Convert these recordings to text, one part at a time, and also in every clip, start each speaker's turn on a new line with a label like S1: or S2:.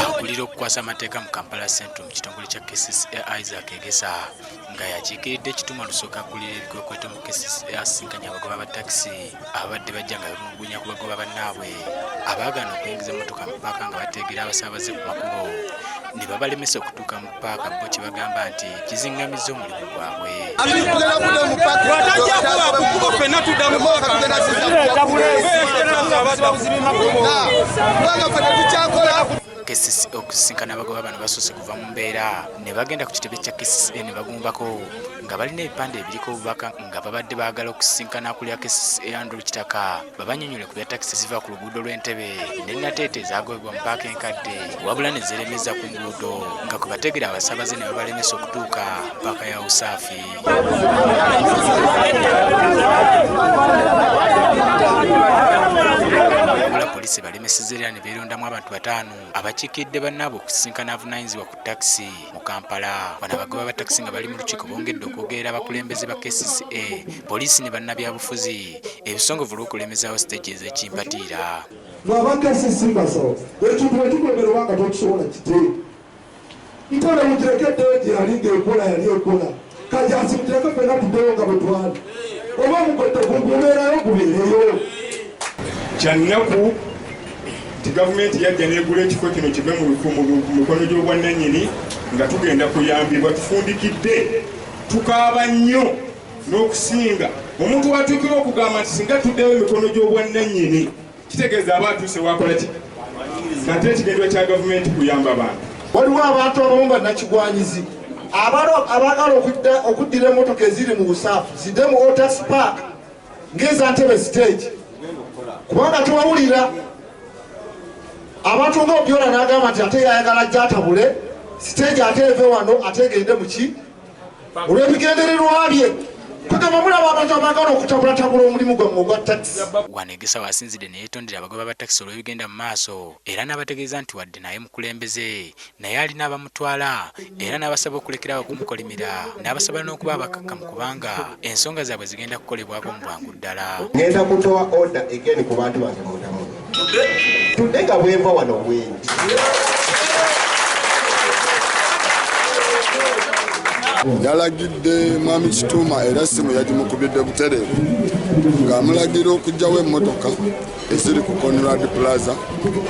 S1: akulira okukwasa amateeka mu Kampala Central mu kitongole kya KCCA Isaac Egesa nga yakiikiridde ekituma lusooka akulira ebikwekweto mu KCCA asinkanya abagoba ba takisi abadde bajja nga bamulugunya ku bagoba bannaabwe abaagaana okuyingiza emmotoka mu paaka nga bateegera abasaabaze ku makubo ne babalemesa okutuuka mu paaka bo kye bagamba nti kizingamiza omulimu gwabwe. KCCA okusinkana abagoba bano basoose kuva mu mbeera ne bagenda ku kitebe kya KCCA ne bagumbako nga balina ebipande ebiriko obubaka nga babadde baagala okusinkana akulira KCCA Andrew Kitaka babanyonyole ku bya takisi ziva ku luguudo lw'Entebbe ne Nateete zaagobebwa mu paaka enkadde wabula ne zeeremeza ku nguudo nga kwe bategera abasaabaze ne babalemesa okutuuka paaka ya Usaafi. Poliisi balemesezza era ne beerondamu abantu 5 abakiikidde bannaabwe okusinkana avunaanyizibwa ku takisi mu Kampala. Bano abagoba ba takisi nga bali mu lukiiko bongedde okwogerera abakulembeze ba KCCA, poliisi ne bannabyabufuzi ebisongovu olw'okulemezaawo siteegi ez'ekimpatiira.
S2: Aba KCCA basawo ekintu ekigondera obanga tokisobola kiteeka ntole mukirekeddeyo gye yali ng'ekola yali ekola kajasi mutireke ffenna tuddeyo nga bwe twali oba mugodde gubeerayo gubeereyo.
S3: Kyannaku nti gavumenti yajja n'egula ekifo kino kive mu mikono gy'obwannannyini nga tugenda kuyambibwa. Tufundikidde tukaaba nnyo n'okusinga omuntu watuukira okugamba nti singa tuddeyo emikono gy'obwannannyini kitegeeza aba atuuse wakola ki nate ekigendwa kya gavumenti kuyamba abantu.
S2: Waliwo abantu abamu bannakigwanyizi abaagala okuddira emmotoka eziri mu Busaafu zidde mu Otas Park ng'eza Ntebe stage kubanga tubawulira. Abantu ng'Obyola n'agamba nti ate yayagala ajja atabule siteegi ate eve wano ategende muki olw'ebigendererwa bye. Kugamba mulaba abantu abaagala okutabulatabula omulimu gwammwe ogwa takisi.
S1: Wano Egesa wasinzidde ne yeetondera abagoba ba takisi olw'ebigenda mu maaso era n'abategeeza nti wadde naye mukulembeze naye alina abamutwala era n'abasaba okulekerawo okumukolimira n'abasaba n'okuba abakakkamu kubanga ensonga zaabwe zigenda kukolebwako mu bwangu ddala.
S4: Ngenda kutoa order again ku bantu bange mundamu tudde nga bwenva wano bwendi.
S5: Yalagidde Mwami Kituuma era essimu yagimukubidde butereevu ng'amulagira okuggyawo emmotoka eziri ku Conrad Plaza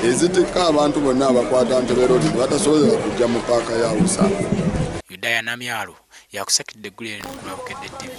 S5: ezitikka abantu bonna abakwata Ntebbe Road ne batasobola kujja mu paaka ya Usaafi.
S1: Yudaya Namyalo yakusakidde eggulu eno ku Lwabukedde TV.